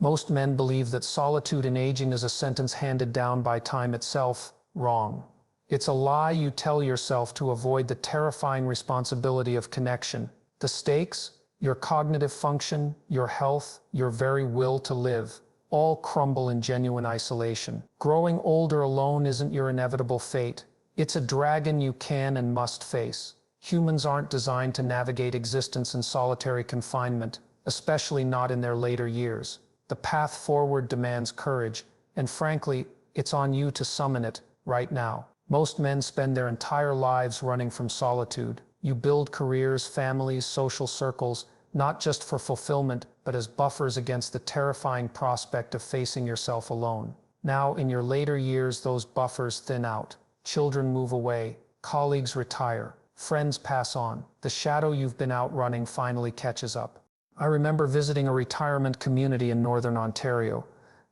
Most men believe that solitude in aging is a sentence handed down by time itself. Wrong. It's a lie you tell yourself to avoid the terrifying responsibility of connection. The stakes, your cognitive function, your health, your very will to live, all crumble in genuine isolation. Growing older alone isn't your inevitable fate. It's a dragon you can and must face. Humans aren't designed to navigate existence in solitary confinement, especially not in their later years. The path forward demands courage, and frankly, it's on you to summon it right now. Most men spend their entire lives running from solitude. You build careers, families, social circles, not just for fulfillment, but as buffers against the terrifying prospect of facing yourself alone. Now, in your later years, those buffers thin out. Children move away, colleagues retire, friends pass on. The shadow you've been outrunning finally catches up. I remember visiting a retirement community in northern Ontario.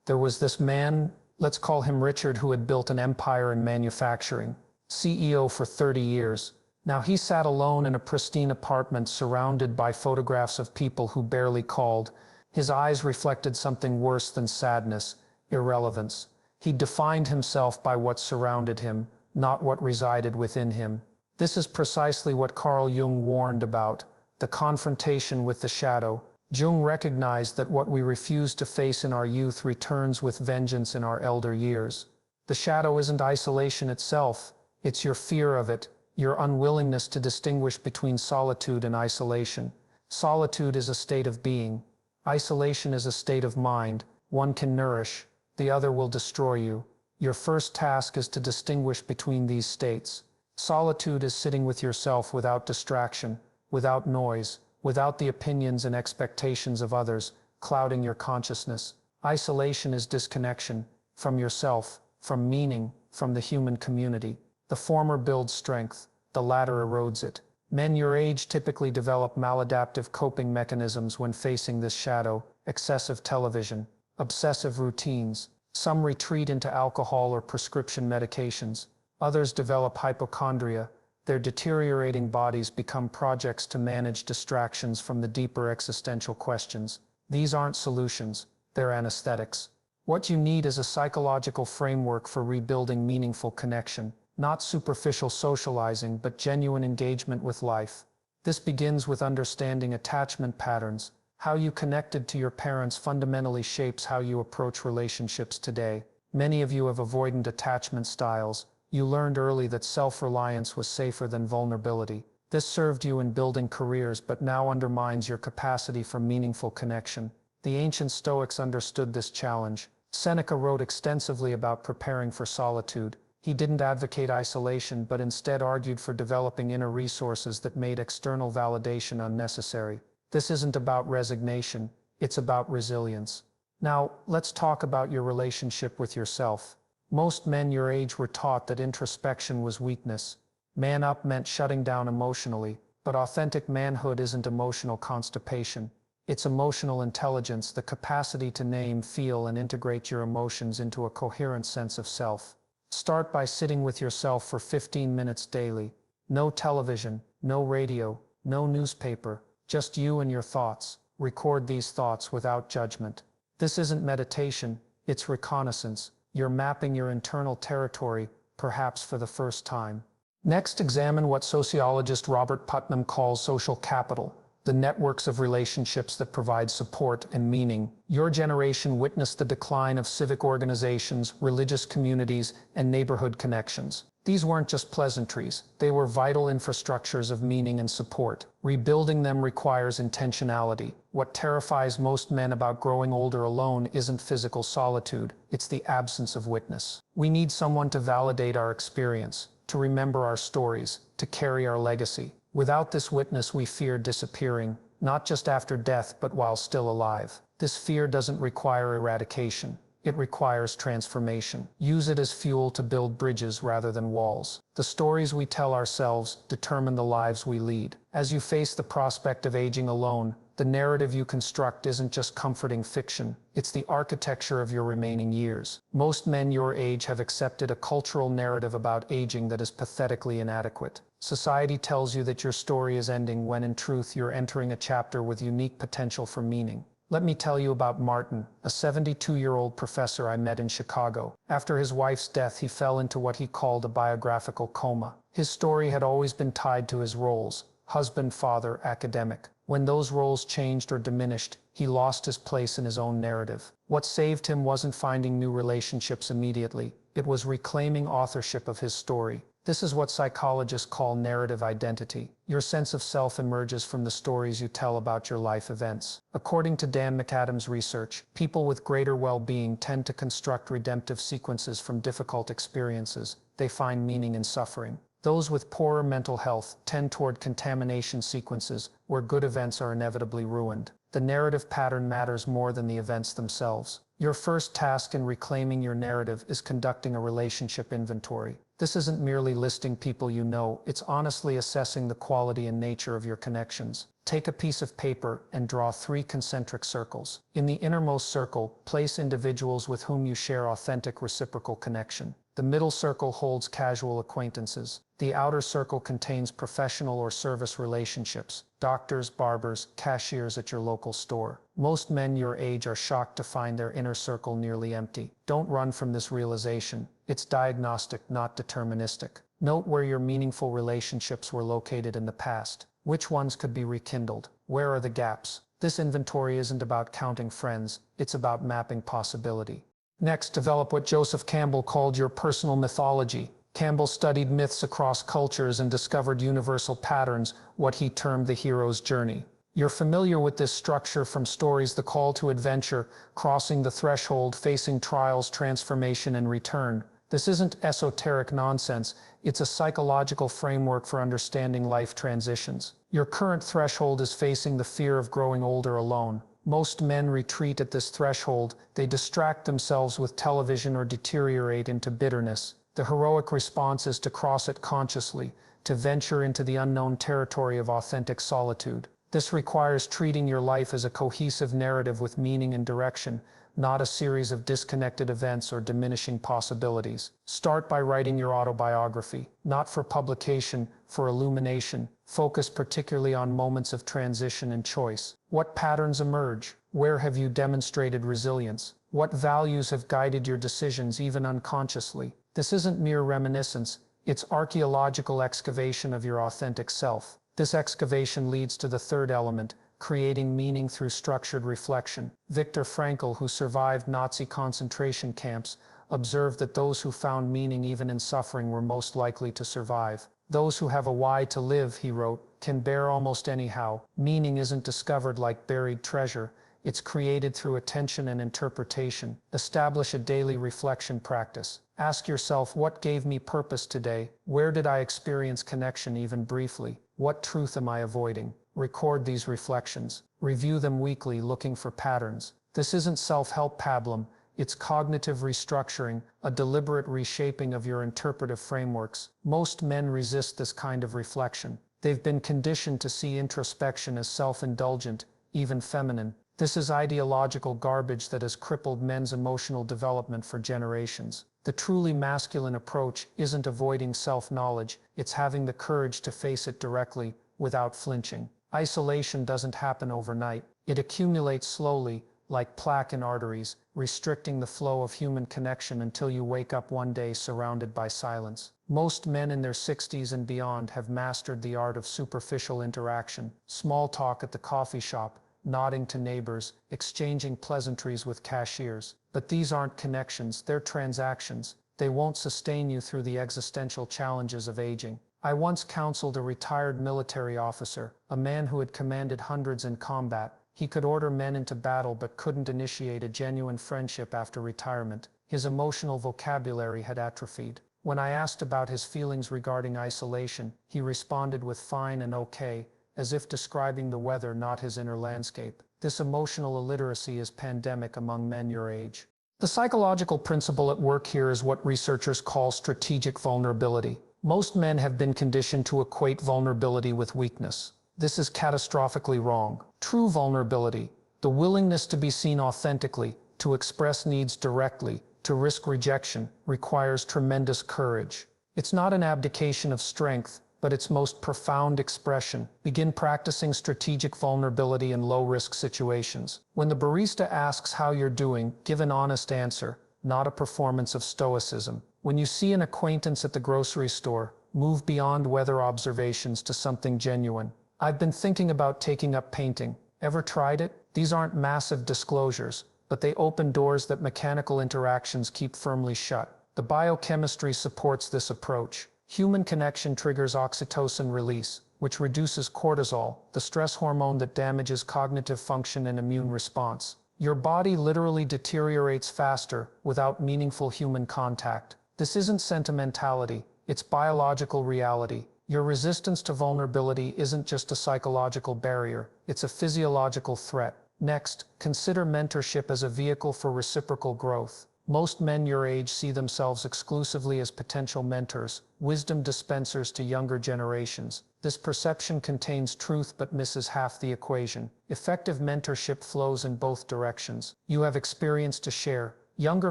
There was this man, let's call him Richard, who had built an empire in manufacturing, CEO for 30 years. Now he sat alone in a pristine apartment surrounded by photographs of people who barely called. His eyes reflected something worse than sadness, irrelevance. He defined himself by what surrounded him, not what resided within him. This is precisely what Carl Jung warned about, the confrontation with the shadow. Jung recognized that what we refuse to face in our youth returns with vengeance in our elder years. The shadow isn't isolation itself, it's your fear of it, your unwillingness to distinguish between solitude and isolation. Solitude is a state of being. Isolation is a state of mind. One can nourish, the other will destroy you. Your first task is to distinguish between these states. Solitude is sitting with yourself without distraction, without noise, without the opinions and expectations of others clouding your consciousness. Isolation is disconnection from yourself, from meaning, from the human community. The former builds strength, the latter erodes it. Men your age typically develop maladaptive coping mechanisms when facing this shadow: excessive television, obsessive routines. Some retreat into alcohol or prescription medications. Others develop hypochondria. Their deteriorating bodies become projects to manage distractions from the deeper existential questions. These aren't solutions, they're anesthetics. What you need is a psychological framework for rebuilding meaningful connection. Not superficial socializing, but genuine engagement with life. This begins with understanding attachment patterns. How you connected to your parents fundamentally shapes how you approach relationships today. Many of you have avoidant attachment styles. You learned early that self-reliance was safer than vulnerability. This served you in building careers, but now undermines your capacity for meaningful connection. The ancient Stoics understood this challenge. Seneca wrote extensively about preparing for solitude. He didn't advocate isolation, but instead argued for developing inner resources that made external validation unnecessary. This isn't about resignation, it's about resilience. Now, let's talk about your relationship with yourself. Most men your age were taught that introspection was weakness. Man up meant shutting down emotionally, but authentic manhood isn't emotional constipation. It's emotional intelligence, the capacity to name, feel, and integrate your emotions into a coherent sense of self. Start by sitting with yourself for 15 minutes daily. No television, no radio, no newspaper, just you and your thoughts. Record these thoughts without judgment. This isn't meditation, it's reconnaissance. You're mapping your internal territory, perhaps for the first time. Next, examine what sociologist Robert Putnam calls social capital, the networks of relationships that provide support and meaning. Your generation witnessed the decline of civic organizations, religious communities, and neighborhood connections. These weren't just pleasantries, they were vital infrastructures of meaning and support. Rebuilding them requires intentionality. What terrifies most men about growing older alone isn't physical solitude, it's the absence of witness. We need someone to validate our experience, to remember our stories, to carry our legacy. Without this witness, we fear disappearing, not just after death, but while still alive. This fear doesn't require eradication. It requires transformation. Use it as fuel to build bridges rather than walls. The stories we tell ourselves determine the lives we lead. As you face the prospect of aging alone, the narrative you construct isn't just comforting fiction, it's the architecture of your remaining years. Most men your age have accepted a cultural narrative about aging that is pathetically inadequate. Society tells you that your story is ending when in truth you're entering a chapter with unique potential for meaning. Let me tell you about Martin, a 72-year-old professor I met in Chicago. After his wife's death, he fell into what he called a biographical coma. His story had always been tied to his roles: husband, father, academic. When those roles changed or diminished, he lost his place in his own narrative. What saved him wasn't finding new relationships immediately. It was reclaiming authorship of his story. This is what psychologists call narrative identity. Your sense of self emerges from the stories you tell about your life events. According to Dan McAdams' research, people with greater well-being tend to construct redemptive sequences from difficult experiences. They find meaning in suffering. Those with poorer mental health tend toward contamination sequences, where good events are inevitably ruined. The narrative pattern matters more than the events themselves. Your first task in reclaiming your narrative is conducting a relationship inventory. This isn't merely listing people you know, it's honestly assessing the quality and nature of your connections. Take a piece of paper and draw 3 concentric circles. In the innermost circle, place individuals with whom you share authentic reciprocal connection. The middle circle holds casual acquaintances. The outer circle contains professional or service relationships: doctors, barbers, cashiers at your local store. Most men your age are shocked to find their inner circle nearly empty. Don't run from this realization. It's diagnostic, not deterministic. Note where your meaningful relationships were located in the past. Which ones could be rekindled? Where are the gaps? This inventory isn't about counting friends, it's about mapping possibility. Next, develop what Joseph Campbell called your personal mythology. Campbell studied myths across cultures and discovered universal patterns, what he termed the hero's journey. You're familiar with this structure from stories: the call to adventure, crossing the threshold, facing trials, transformation, and return. This isn't esoteric nonsense, it's a psychological framework for understanding life transitions. Your current threshold is facing the fear of growing older alone. Most men retreat at this threshold. They distract themselves with television or deteriorate into bitterness. The heroic response is to cross it consciously, to venture into the unknown territory of authentic solitude. This requires treating your life as a cohesive narrative with meaning and direction, not a series of disconnected events or diminishing possibilities. Start by writing your autobiography, not for publication, for illumination. Focus particularly on moments of transition and choice. What patterns emerge? Where have you demonstrated resilience? What values have guided your decisions, even unconsciously? This isn't mere reminiscence, it's archaeological excavation of your authentic self. This excavation leads to the third element: creating meaning through structured reflection. Viktor Frankl, who survived Nazi concentration camps, observed that those who found meaning even in suffering were most likely to survive. Those who have a why to live, he wrote, can bear almost anyhow. Meaning isn't discovered like buried treasure. It's created through attention and interpretation. Establish a daily reflection practice. Ask yourself, what gave me purpose today? Where did I experience connection even briefly? What truth am I avoiding? Record these reflections. Review them weekly, looking for patterns. This isn't self-help pablum. It's cognitive restructuring, a deliberate reshaping of your interpretive frameworks. Most men resist this kind of reflection. They've been conditioned to see introspection as self-indulgent, even feminine. This is ideological garbage that has crippled men's emotional development for generations. The truly masculine approach isn't avoiding self-knowledge, it's having the courage to face it directly, without flinching. Isolation doesn't happen overnight. It accumulates slowly, like plaque in arteries, restricting the flow of human connection until you wake up one day surrounded by silence. Most men in their 60s and beyond have mastered the art of superficial interaction: small talk at the coffee shop, nodding to neighbors, exchanging pleasantries with cashiers. But these aren't connections, they're transactions. They won't sustain you through the existential challenges of aging. I once counseled a retired military officer, a man who had commanded hundreds in combat. He could order men into battle but couldn't initiate a genuine friendship after retirement. His emotional vocabulary had atrophied. When I asked about his feelings regarding isolation, he responded with "fine" and "okay," as if describing the weather, not his inner landscape. This emotional illiteracy is pandemic among men your age. The psychological principle at work here is what researchers call strategic vulnerability. Most men have been conditioned to equate vulnerability with weakness. This is catastrophically wrong. True vulnerability, the willingness to be seen authentically, to express needs directly, to risk rejection, requires tremendous courage. It's not an abdication of strength, but its most profound expression. Begin practicing strategic vulnerability in low-risk situations. When the barista asks how you're doing, give an honest answer, not a performance of stoicism. When you see an acquaintance at the grocery store, move beyond weather observations to something genuine. I've been thinking about taking up painting. Ever tried it? These aren't massive disclosures, but they open doors that mechanical interactions keep firmly shut. The biochemistry supports this approach. Human connection triggers oxytocin release, which reduces cortisol, the stress hormone that damages cognitive function and immune response. Your body literally deteriorates faster without meaningful human contact. This isn't sentimentality, it's biological reality. Your resistance to vulnerability isn't just a psychological barrier, it's a physiological threat. Next, consider mentorship as a vehicle for reciprocal growth. Most men your age see themselves exclusively as potential mentors, wisdom dispensers to younger generations. This perception contains truth but misses half the equation. Effective mentorship flows in both directions. You have experience to share. Younger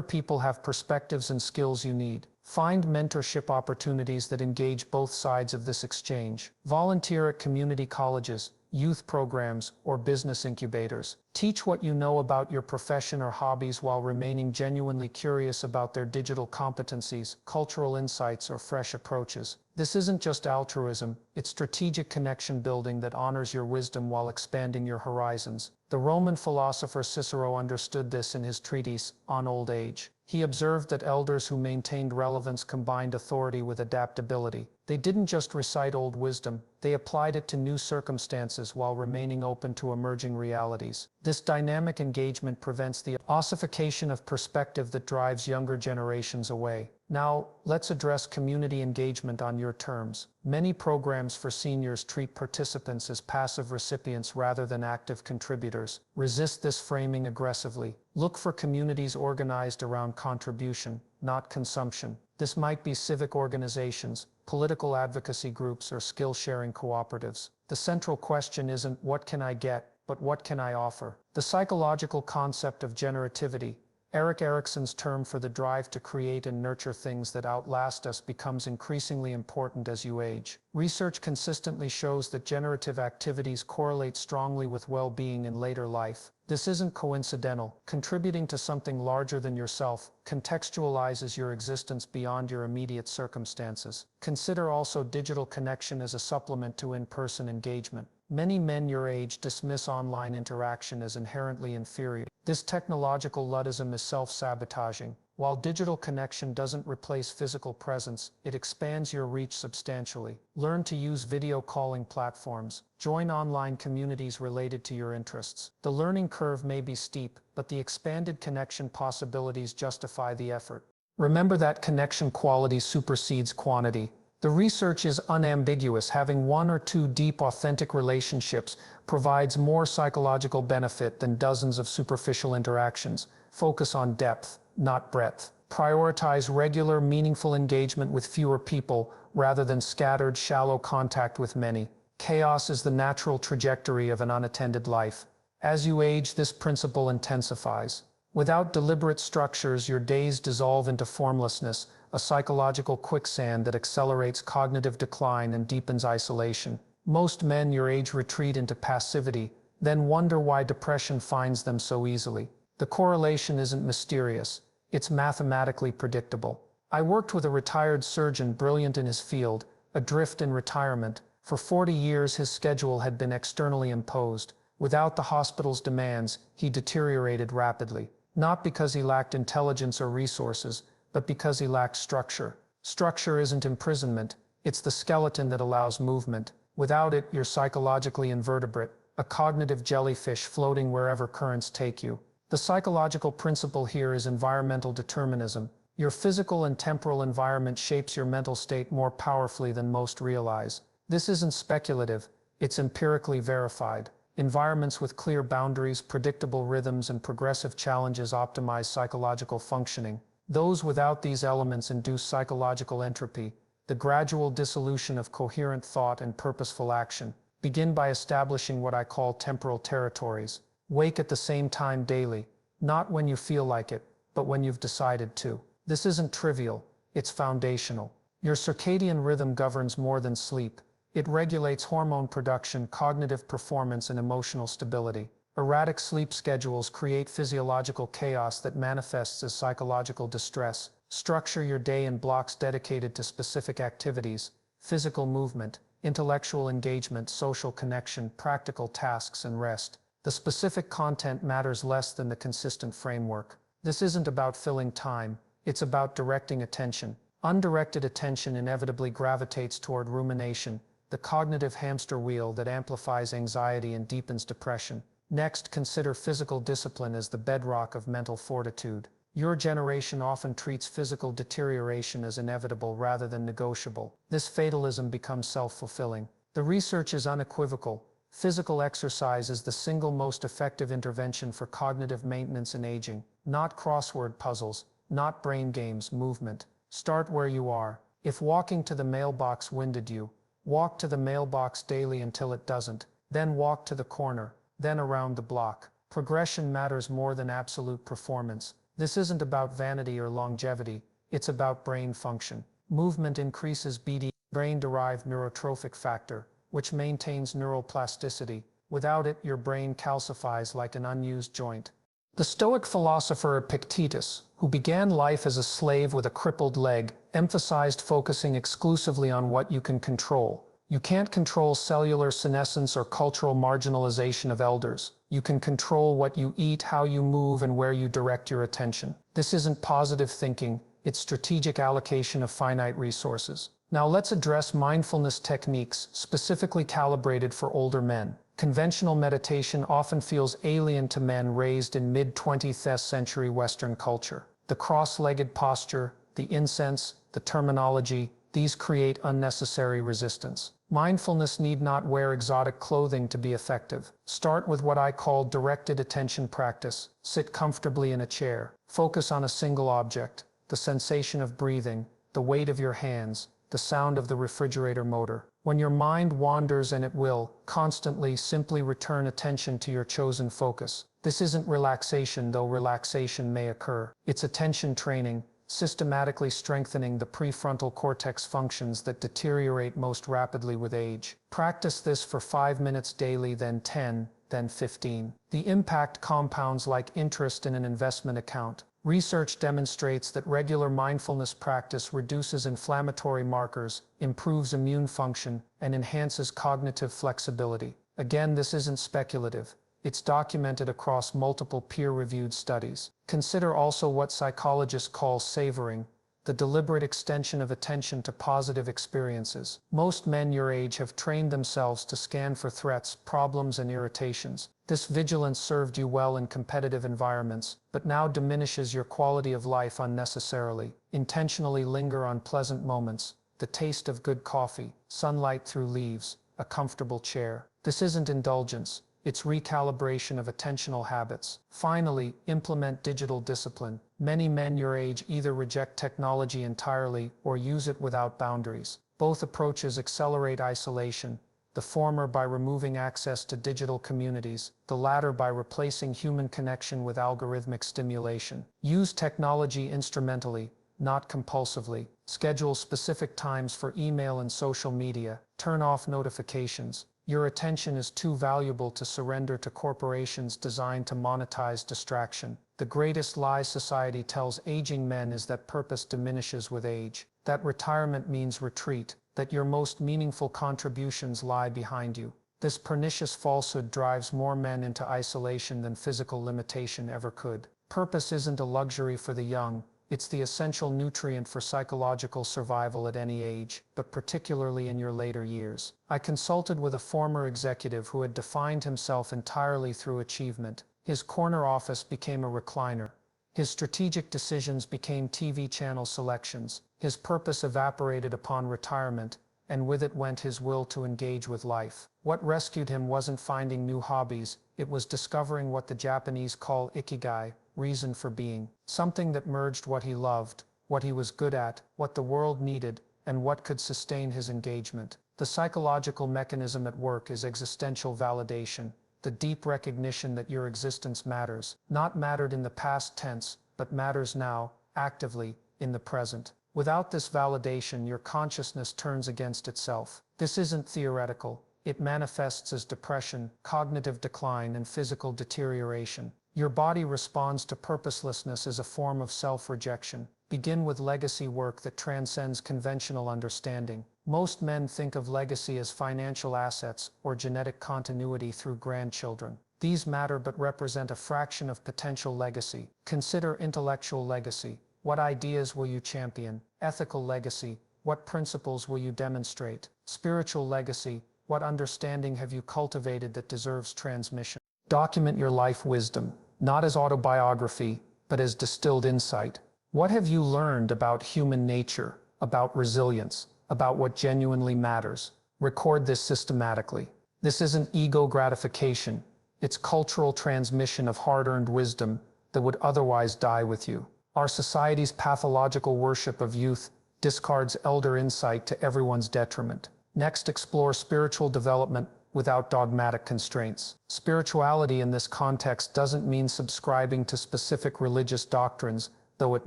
people have perspectives and skills you need. Find mentorship opportunities that engage both sides of this exchange. Volunteer at community colleges, youth programs, or business incubators. Teach what you know about your profession or hobbies while remaining genuinely curious about their digital competencies, cultural insights, or fresh approaches. This isn't just altruism, it's strategic connection building that honors your wisdom while expanding your horizons. The Roman philosopher Cicero understood this in his treatise, On Old Age. He observed that elders who maintained relevance combined authority with adaptability. They didn't just recite old wisdom, they applied it to new circumstances while remaining open to emerging realities. This dynamic engagement prevents the ossification of perspective that drives younger generations away. Now, let's address community engagement on your terms. Many programs for seniors treat participants as passive recipients rather than active contributors. Resist this framing aggressively. Look for communities organized around contribution, not consumption. This might be civic organizations, political advocacy groups, or skill-sharing cooperatives. The central question isn't what can I get, but what can I offer? The psychological concept of generativity, Erik Erikson's term for the drive to create and nurture things that outlast us, becomes increasingly important as you age. Research consistently shows that generative activities correlate strongly with well-being in later life. This isn't coincidental. Contributing to something larger than yourself contextualizes your existence beyond your immediate circumstances. Consider also digital connection as a supplement to in-person engagement. Many men your age dismiss online interaction as inherently inferior. This technological Luddism is self-sabotaging. While digital connection doesn't replace physical presence, it expands your reach substantially. Learn to use video calling platforms. Join online communities related to your interests. The learning curve may be steep, but the expanded connection possibilities justify the effort. Remember that connection quality supersedes quantity. The research is unambiguous. Having one or two deep, authentic relationships provides more psychological benefit than dozens of superficial interactions. Focus on depth, not breadth. Prioritize regular, meaningful engagement with fewer people rather than scattered, shallow contact with many. Chaos is the natural trajectory of an unattended life. As you age, this principle intensifies. Without deliberate structures, your days dissolve into formlessness, a psychological quicksand that accelerates cognitive decline and deepens isolation. Most men your age retreat into passivity, then wonder why depression finds them so easily. The correlation isn't mysterious, it's mathematically predictable. I worked with a retired surgeon brilliant in his field, adrift in retirement. For 40 years his schedule had been externally imposed. Without the hospital's demands, he deteriorated rapidly. Not because he lacked intelligence or resources, but because he lacked structure. Structure isn't imprisonment, it's the skeleton that allows movement. Without it, you're psychologically invertebrate, a cognitive jellyfish floating wherever currents take you. The psychological principle here is environmental determinism. Your physical and temporal environment shapes your mental state more powerfully than most realize. This isn't speculative, it's empirically verified. Environments with clear boundaries, predictable rhythms, and progressive challenges optimize psychological functioning. Those without these elements induce psychological entropy, the gradual dissolution of coherent thought and purposeful action. Begin by establishing what I call temporal territories. Wake at the same time daily, not when you feel like it, but when you've decided to. This isn't trivial, it's foundational. Your circadian rhythm governs more than sleep. It regulates hormone production, cognitive performance, and emotional stability. Erratic sleep schedules create physiological chaos that manifests as psychological distress. Structure your day in blocks dedicated to specific activities: physical movement, intellectual engagement, social connection, practical tasks, and rest. The specific content matters less than the consistent framework. This isn't about filling time, it's about directing attention. Undirected attention inevitably gravitates toward rumination, the cognitive hamster wheel that amplifies anxiety and deepens depression. Next, consider physical discipline as the bedrock of mental fortitude. Your generation often treats physical deterioration as inevitable rather than negotiable. This fatalism becomes self-fulfilling. The research is unequivocal. Physical exercise is the single most effective intervention for cognitive maintenance and aging. Not crossword puzzles, not brain games, movement. Start where you are. If walking to the mailbox winded you, walk to the mailbox daily until it doesn't. Then walk to the corner, then around the block. Progression matters more than absolute performance. This isn't about vanity or longevity, it's about brain function. Movement increases BD, brain-derived neurotrophic factor, which maintains neural plasticity. Without it, your brain calcifies like an unused joint. The Stoic philosopher Epictetus, who began life as a slave with a crippled leg, emphasized focusing exclusively on what you can control. You can't control cellular senescence or cultural marginalization of elders. You can control what you eat, how you move, and where you direct your attention. This isn't positive thinking, it's strategic allocation of finite resources. Now let's address mindfulness techniques specifically calibrated for older men. Conventional meditation often feels alien to men raised in mid-20th century Western culture. The cross-legged posture, the incense, the terminology, these create unnecessary resistance. Mindfulness need not wear exotic clothing to be effective. Start with what I call directed attention practice. Sit comfortably in a chair. Focus on a single object, the sensation of breathing, the weight of your hands, the sound of the refrigerator motor. When your mind wanders, and it will, constantly, simply return attention to your chosen focus. This isn't relaxation, though relaxation may occur. It's attention training, systematically strengthening the prefrontal cortex functions that deteriorate most rapidly with age. Practice this for 5 minutes daily, then 10, then 15. The impact compounds like interest in an investment account. Research demonstrates that regular mindfulness practice reduces inflammatory markers, improves immune function, and enhances cognitive flexibility. Again, this isn't speculative. It's documented across multiple peer-reviewed studies. Consider also what psychologists call savoring, the deliberate extension of attention to positive experiences. Most men your age have trained themselves to scan for threats, problems, and irritations. This vigilance served you well in competitive environments, but now diminishes your quality of life unnecessarily. Intentionally linger on pleasant moments, the taste of good coffee, sunlight through leaves, a comfortable chair. This isn't indulgence. It's recalibration of attentional habits. Finally, implement digital discipline. Many men your age either reject technology entirely or use it without boundaries. Both approaches accelerate isolation, the former by removing access to digital communities, the latter by replacing human connection with algorithmic stimulation. Use technology instrumentally, not compulsively. Schedule specific times for email and social media. Turn off notifications. Your attention is too valuable to surrender to corporations designed to monetize distraction. The greatest lie society tells aging men is that purpose diminishes with age, that retirement means retreat, that your most meaningful contributions lie behind you. This pernicious falsehood drives more men into isolation than physical limitation ever could. Purpose isn't a luxury for the young. It's the essential nutrient for psychological survival at any age, but particularly in your later years. I consulted with a former executive who had defined himself entirely through achievement. His corner office became a recliner. His strategic decisions became TV channel selections. His purpose evaporated upon retirement, and with it went his will to engage with life. What rescued him wasn't finding new hobbies, it was discovering what the Japanese call ikigai, reason for being. Something that merged what he loved, what he was good at, what the world needed, and what could sustain his engagement. The psychological mechanism at work is existential validation, the deep recognition that your existence matters, not mattered in the past tense, but matters now, actively, in the present. Without this validation, your consciousness turns against itself. This isn't theoretical. It manifests as depression, cognitive decline, and physical deterioration. Your body responds to purposelessness as a form of self-rejection. Begin with legacy work that transcends conventional understanding. Most men think of legacy as financial assets or genetic continuity through grandchildren. These matter but represent a fraction of potential legacy. Consider intellectual legacy. What ideas will you champion? Ethical legacy. What principles will you demonstrate? Spiritual legacy. What understanding have you cultivated that deserves transmission? Document your life wisdom, not as autobiography, but as distilled insight. What have you learned about human nature, about resilience, about what genuinely matters? Record this systematically. This isn't ego gratification. It's cultural transmission of hard-earned wisdom that would otherwise die with you. Our society's pathological worship of youth discards elder insight to everyone's detriment. Next, explore spiritual development without dogmatic constraints. Spirituality in this context doesn't mean subscribing to specific religious doctrines, though it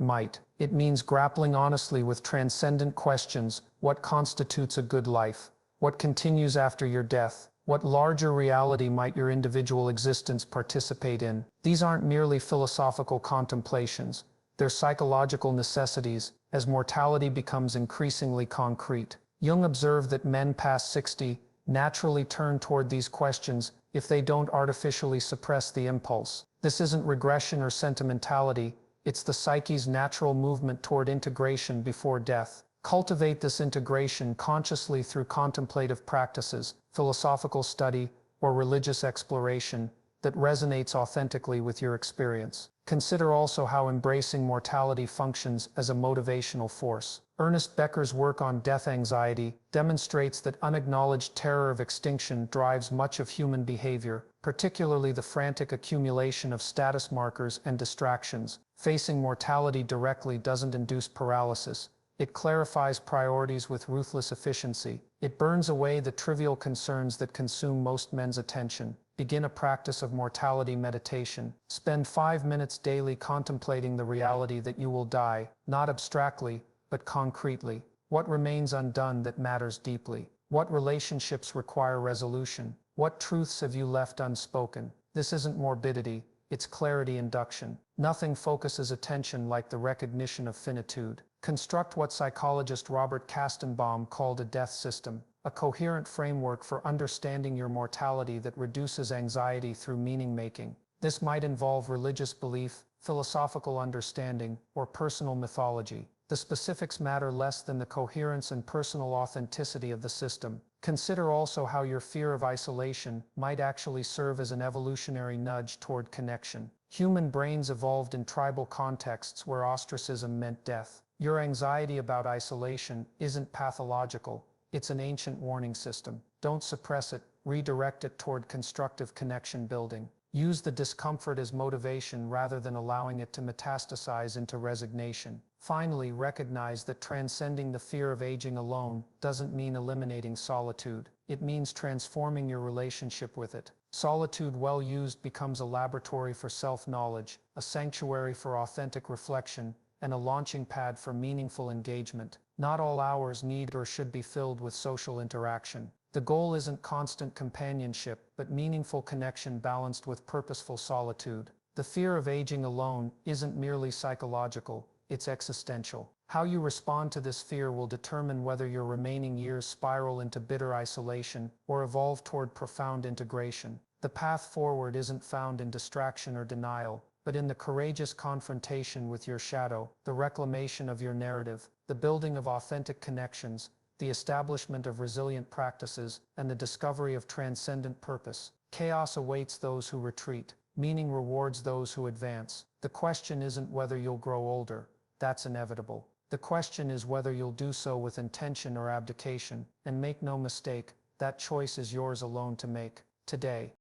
might. It means grappling honestly with transcendent questions: what constitutes a good life? What continues after your death? What larger reality might your individual existence participate in? These aren't merely philosophical contemplations. They're psychological necessities as mortality becomes increasingly concrete. Jung observed that men past 60 naturally turn toward these questions if they don't artificially suppress the impulse. This isn't regression or sentimentality, it's the psyche's natural movement toward integration before death. Cultivate this integration consciously through contemplative practices, philosophical study, or religious exploration that resonates authentically with your experience. Consider also how embracing mortality functions as a motivational force. Ernest Becker's work on death anxiety demonstrates that unacknowledged terror of extinction drives much of human behavior, particularly the frantic accumulation of status markers and distractions. Facing mortality directly doesn't induce paralysis. It clarifies priorities with ruthless efficiency. It burns away the trivial concerns that consume most men's attention. Begin a practice of mortality meditation. Spend 5 minutes daily contemplating the reality that you will die, not abstractly, but concretely. What remains undone that matters deeply? What relationships require resolution? What truths have you left unspoken? This isn't morbidity, it's clarity induction. Nothing focuses attention like the recognition of finitude. Construct what psychologist Robert Kastenbaum called a death system, a coherent framework for understanding your mortality that reduces anxiety through meaning-making. This might involve religious belief, philosophical understanding, or personal mythology. The specifics matter less than the coherence and personal authenticity of the system. Consider also how your fear of isolation might actually serve as an evolutionary nudge toward connection. Human brains evolved in tribal contexts where ostracism meant death. Your anxiety about isolation isn't pathological. It's an ancient warning system. Don't suppress it, redirect it toward constructive connection building. Use the discomfort as motivation rather than allowing it to metastasize into resignation. Finally, recognize that transcending the fear of aging alone doesn't mean eliminating solitude. It means transforming your relationship with it. Solitude, well used, becomes a laboratory for self-knowledge, a sanctuary for authentic reflection, and a launching pad for meaningful engagement. Not all hours need or should be filled with social interaction. The goal isn't constant companionship, but meaningful connection balanced with purposeful solitude. The fear of aging alone isn't merely psychological, it's existential. How you respond to this fear will determine whether your remaining years spiral into bitter isolation or evolve toward profound integration. The path forward isn't found in distraction or denial, but in the courageous confrontation with your shadow, the reclamation of your narrative, the building of authentic connections, the establishment of resilient practices, and the discovery of transcendent purpose. Chaos awaits those who retreat. Meaning rewards those who advance. The question isn't whether you'll grow older. That's inevitable. The question is whether you'll do so with intention or abdication. And make no mistake, that choice is yours alone to make. Today.